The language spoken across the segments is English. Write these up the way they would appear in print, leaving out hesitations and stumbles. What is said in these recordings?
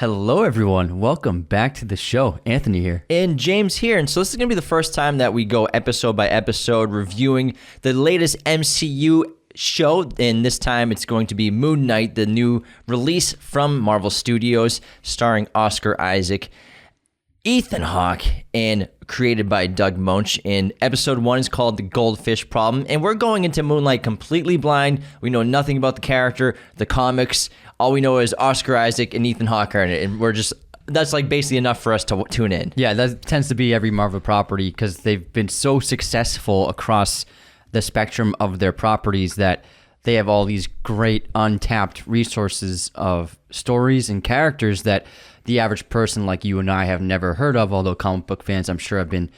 Hello, everyone. Welcome back to the show. Anthony here. And James here. And so this is going to be the first time that we go episode by episode reviewing the latest MCU show. And this time it's going to be Moon Knight, the new release from Marvel Studios, starring Oscar Isaac, Ethan Hawke, and created by Doug Moench. And episode 1 is called The Goldfish Problem. And we're going into Moon Knight completely blind. We know nothing about the character, the comics. All we know is Oscar Isaac and Ethan Hawke are in it. And that's like basically enough for us to tune in. Yeah, that tends to be every Marvel property because they've been so successful across the spectrum of their properties that they have all these great untapped resources of stories and characters that the average person like you and I have never heard of, although comic book fans, I'm sure, have been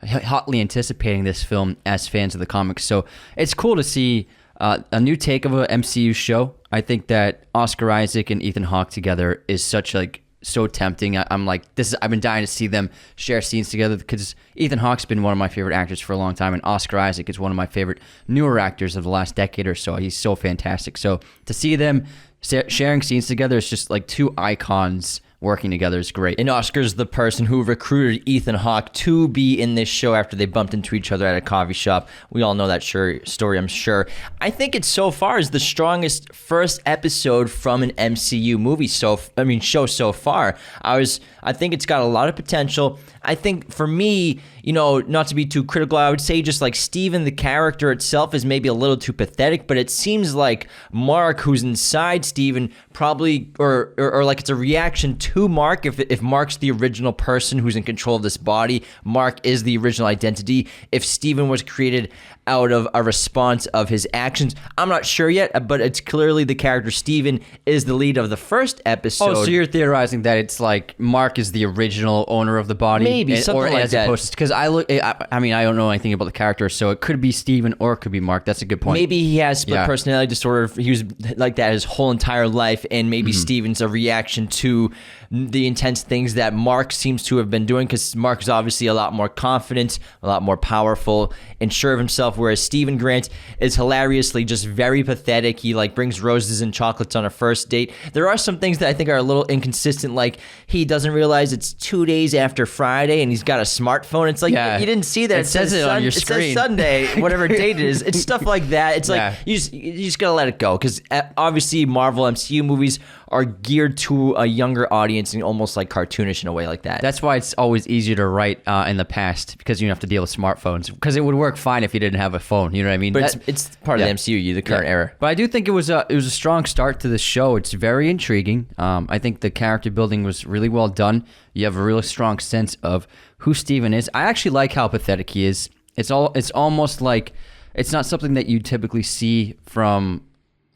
hotly anticipating this film as fans of the comics. So it's cool to see a new take of a MCU show. I think that Oscar Isaac and Ethan Hawke together is so tempting. I'm like, I've been dying to see them share scenes together because Ethan Hawke's been one of my favorite actors for a long time, and Oscar Isaac is one of my favorite newer actors of the last decade or so. He's so fantastic. So to see them sharing scenes together is just like two icons working together is great. And Oscar's the person who recruited Ethan Hawke to be in this show after they bumped into each other at a coffee shop. We all know that story, I'm sure. I think it so far is the strongest first episode from an MCU show so far. I think it's got a lot of potential. I think for me, not to be too critical, I would say just like Steven, the character itself, is maybe a little too pathetic, but it seems like Mark, who's inside Steven, probably, or like it's a reaction to Mark. If Mark's the original person who's in control of this body, Mark is the original identity. If Steven was created out of a response of his actions, I'm not sure yet, but it's clearly the character Steven is the lead of the first episode. Oh, so you're theorizing that it's like Mark is the original owner of the body? Maybe, something like that. Because I don't know anything about the character, so it could be Steven or it could be Mark. That's a good point. Maybe he has split personality disorder. He was like that his whole entire life, and maybe Steven's a reaction to the intense things that Mark seems to have been doing, because Mark is obviously a lot more confident, a lot more powerful, and sure of himself, whereas Steven Grant is hilariously just very pathetic. He brings roses and chocolates on a first date. There are some things that I think are a little inconsistent, like he doesn't realize it's 2 days after Friday and he's got a smartphone. It's like, you didn't see that. It says it on your screen. It says Sunday, whatever date it is. It's stuff like that. It's like, you just gotta let it go, because obviously Marvel MCU movies are geared to a younger audience and almost like cartoonish in a way like that. That's why it's always easier to write in the past, because you don't have to deal with smartphones, because it would work fine if you didn't have a phone. You know what I mean? But it's part of the MCU, the current era. But I do think it was a strong start to the show. It's very intriguing. I think the character building was really well done. You have a really strong sense of who Steven is. I actually like how pathetic he is. It's almost like it's not something that you typically see from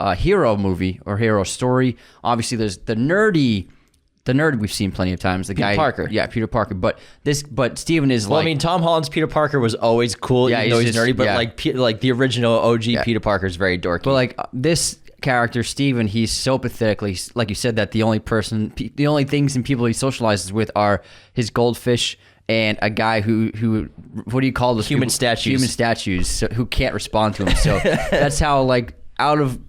a hero movie or hero story. Obviously, there's the nerd we've seen plenty of times. The guy, Parker. Yeah, Peter Parker. But Steven is Tom Holland's Peter Parker was always cool. Yeah, even though he's nerdy, but like the original OG Peter Parker is very dorky. But like this character, Steven, he's so pathetic. Like you said, that the only things and people he socializes with are his goldfish and a guy who what do you call those human people? statues? Human statues who can't respond to him. So that's how out of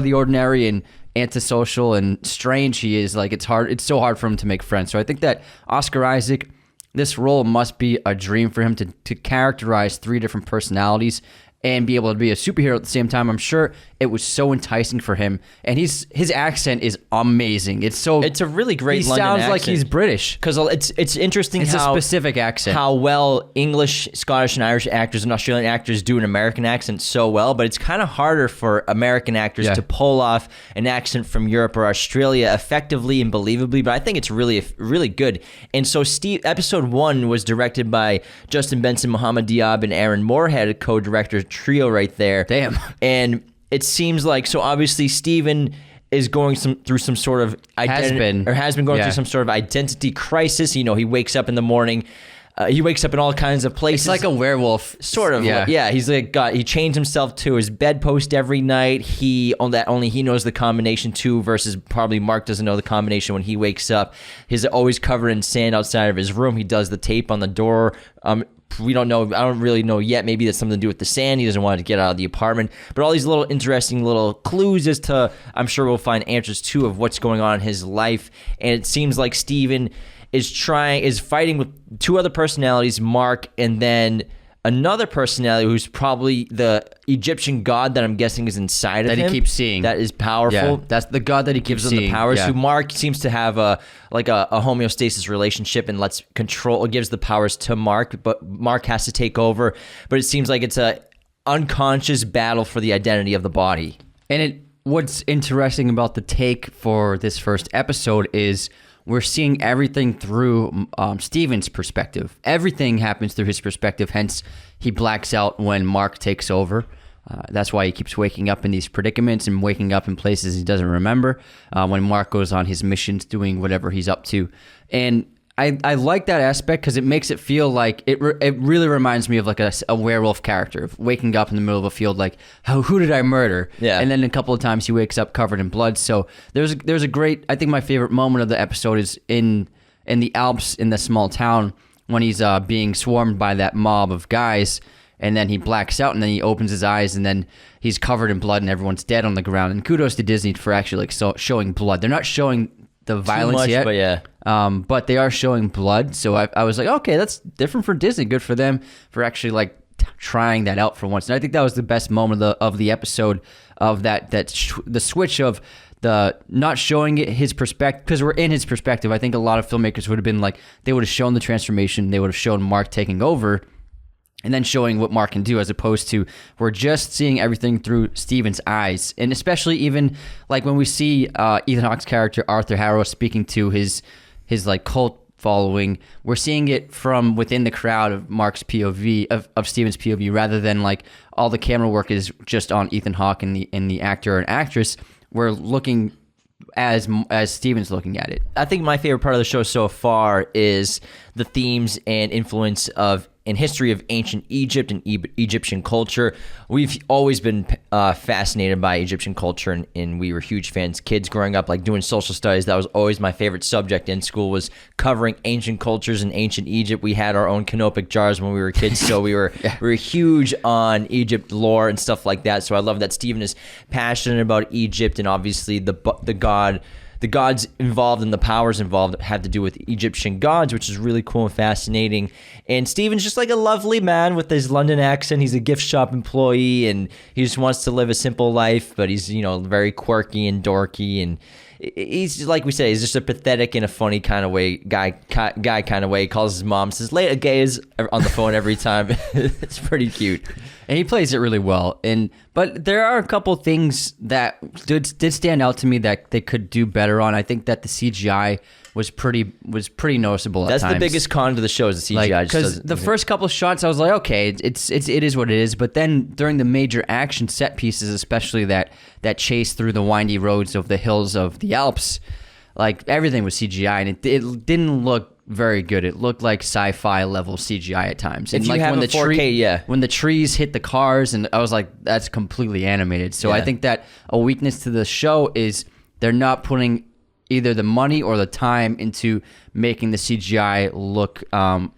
the ordinary and antisocial and strange he is. Like it's so hard for him to make friends. So I think that Oscar Isaac, this role must be a dream for him to characterize 3 different personalities and be able to be a superhero at the same time. I'm sure it was so enticing for him, and his accent is amazing. It's a really great London sounds accent. like he's British, because it's interesting it's how a specific accent, how well English, Scottish, and Irish actors and Australian actors do an American accent so well, but it's kind of harder for American actors to pull off an accent from Europe or Australia effectively and believably. But I think it's really, really good. And so episode 1 was directed by Justin Benson, Mohammed Diab, and Aaron Moorhead, a co-director trio right there. Damn. And it seems like, so obviously Steven is going through some sort of has been going through some sort of identity crisis. He wakes up in the morning. He wakes up in all kinds of places. It's like a werewolf, sort of. Yeah. He's he changed himself to his bedpost every night. Only he knows the combination to, versus probably Mark doesn't know the combination when he wakes up. He's always covered in sand outside of his room. He does the tape on the door. we don't know. I don't really know yet. Maybe that's something to do with the sand. He doesn't want to get out of the apartment. But all these little interesting little clues as to, I'm sure we'll find answers too of what's going on in his life. And it seems like Steven is fighting with two other personalities, Mark, and then another personality who's probably the Egyptian god that I'm guessing is inside of him. That he keeps seeing. That is powerful. Yeah, that's the god that he keeps gives him seeing. the powers. Yeah. Who Mark seems to have a homeostasis relationship and gives the powers to Mark, but Mark has to take over. But it seems like it's a unconscious battle for the identity of the body. And what's interesting about the take for this first episode is we're seeing everything through Steven's perspective. Everything happens through his perspective, hence he blacks out when Mark takes over. That's why he keeps waking up in these predicaments and waking up in places he doesn't remember when Mark goes on his missions doing whatever he's up to. And I like that aspect because it makes it feel like it really reminds me of like a werewolf character of waking up in the middle of a field like, who did I murder? Yeah. And then a couple of times he wakes up covered in blood. So there's a great, I think my favorite moment of the episode is in the Alps in the small town when he's being swarmed by that mob of guys, and then he blacks out and then he opens his eyes and then he's covered in blood and everyone's dead on the ground. And kudos to Disney for actually showing blood. They're not showing the violence much, yet, but yeah. But they are showing blood, so I was like, okay, that's different for Disney. Good for them for actually like trying that out for once. And I think that was the best moment of the episode of the switch of the not showing it his perspective, because we're in his perspective. I think a lot of filmmakers would have been like, they would have shown the transformation, they would have shown Mark taking over, and then showing what Mark can do, as opposed to we're just seeing everything through Steven's eyes. And especially even like when we see Ethan Hawke's character Arthur Harrow speaking to his like cult following, we're seeing it from within the crowd of Mark's POV, of Steven's POV, rather than like all the camera work is just on Ethan Hawke and the actor and actress. We're looking as Steven's looking at it. I think my favorite part of the show so far is the themes and influence of and history of ancient Egypt and Egyptian culture. We've always been fascinated by Egyptian culture, and we were huge fans. Kids growing up, like doing social studies, that was always my favorite subject in school, was covering ancient cultures in ancient Egypt. We had our own canopic jars when we were kids, so we were huge on Egypt lore and stuff like that. So I love that Steven is passionate about Egypt, and obviously the gods involved and the powers involved had to do with Egyptian gods, which is really cool and fascinating. And Steven's just like a lovely man with his London accent. He's a gift shop employee, and he just wants to live a simple life, but he's, very quirky and dorky, and he's, like we say, he's just a pathetic in a funny kind of way, guy kind of way. He calls his mom, says, "Later, gays," on the phone every time. It's pretty cute. And he plays it really well. But there are a couple things that did stand out to me that they could do better on. I think that the CGI was pretty noticeable at times. That's the biggest con to the show, is the CGI. Because the first couple shots, I was like, okay, it is what it is. But then during the major action set pieces, especially that chase through the windy roads of the hills of the Alps, like everything was CGI, and it didn't look very good. It looked like sci-fi level CGI at times. And if you like have when a 4K, when the trees hit the cars, and I was like, that's completely animated. So I think that a weakness to the show is they're not putting either the money or the time into making the CGI look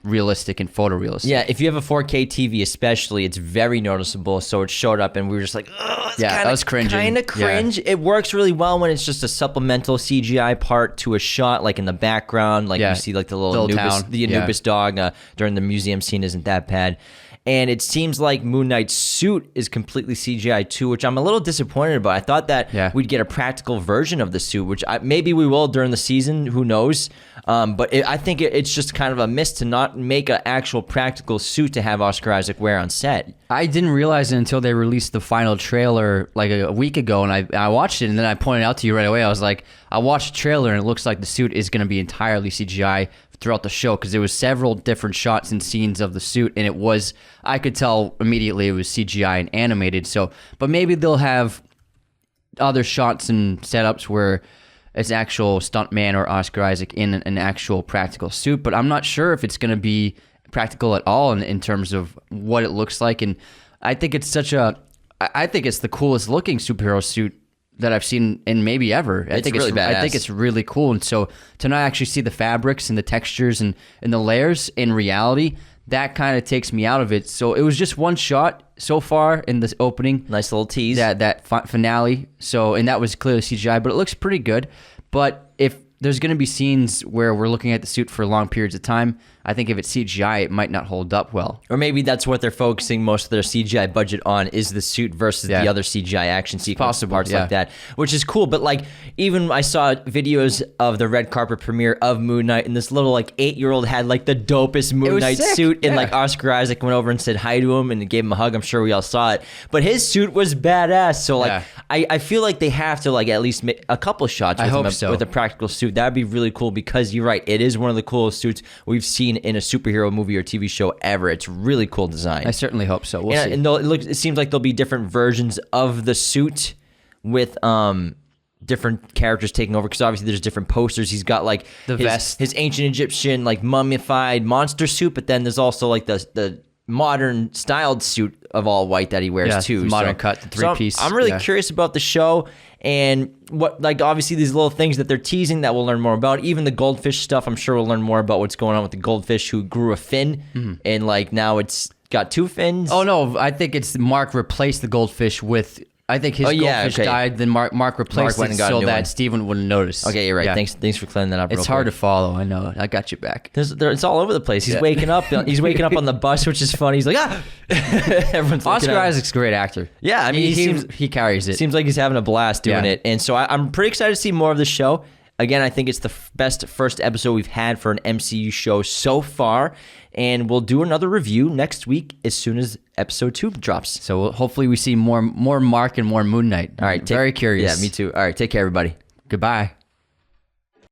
realistic and photorealistic. Yeah, if you have a 4K TV especially, it's very noticeable. So it showed up and we were just like, oh, it's that was cringing. Kind of cringe. It works really well when it's just a supplemental CGI part to a shot, like in the background, like you see like the little Anubis, town. the Anubis dog during the museum scene isn't that bad. And it seems like Moon Knight's suit is completely CGI too, which I'm a little disappointed about. I thought that we'd get a practical version of the suit, which maybe we will during the season. Who knows? But I think it's just kind of a miss to not make an actual practical suit to have Oscar Isaac wear on set. I didn't realize it until they released the final trailer like a week ago, and I watched it, and then I pointed out to you right away. I was like, I watched the trailer, and it looks like the suit is going to be entirely CGI throughout the show, because there was several different shots and scenes of the suit, and I could tell immediately it was CGI and animated. So, but maybe they'll have other shots and setups where it's actual stuntman or Oscar Isaac in an actual practical suit, but I'm not sure if it's going to be practical at all in terms of what it looks like. And I think it's I think it's the coolest looking superhero suit that I've seen in maybe ever. It's really badass. I think it's really cool. And so to not actually see the fabrics and the textures and the layers in reality, that kind of takes me out of it. So it was just one shot so far in this opening. Nice little tease. That finale. So, and that was clearly CGI, but it looks pretty good. But if there's going to be scenes where we're looking at the suit for long periods of time, I think if it's CGI, it might not hold up well. Or maybe that's what they're focusing most of their CGI budget on, is the suit versus the other CGI action sequence parts like that, which is cool. But like, even I saw videos of the red carpet premiere of Moon Knight, and this little like 8-year-old had like the dopest Moon Knight suit, and like Oscar Isaac went over and said hi to him and gave him a hug. I'm sure we all saw it, but his suit was badass. So like, I feel like they have to like at least make a couple shots with a practical suit. That'd be really cool, because you're right, it is one of the coolest suits we've seen in a superhero movie or TV show ever. It's really cool design. I certainly hope so. We'll see. And it seems like there'll be different versions of the suit with different characters taking over, because obviously there's different posters. He's got like the vest, his ancient Egyptian like mummified monster suit, but then there's also like the modern styled suit of all white that he wears too. Modern cut, the three-piece. I'm really curious about the show, and what, like, obviously these little things that they're teasing that we'll learn more about. Even the goldfish stuff, I'm sure we'll learn more about what's going on with the goldfish who grew a fin, and like now it's got 2 fins. Oh no, I think it's Mark replaced the goldfish with. I think his goldfish died, then Mark replaced it so that Steven wouldn't notice. Okay, you're right. Yeah. Thanks for clearing that up. It's hard to follow. I know. I got you back. It's all over the place. He's waking up. He's waking up on the bus, which is funny. He's like, ah. Everyone's Oscar Isaac's a great actor. Yeah, I mean, he carries it. Seems like he's having a blast doing it, and so I'm pretty excited to see more of the show. Again, I think it's the best first episode we've had for an MCU show so far, and we'll do another review next week as soon as episode 2 drops. So hopefully we see more Mark and more Moon Knight. All right. Very curious. Yeah, me too. All right. Take care, everybody. Goodbye.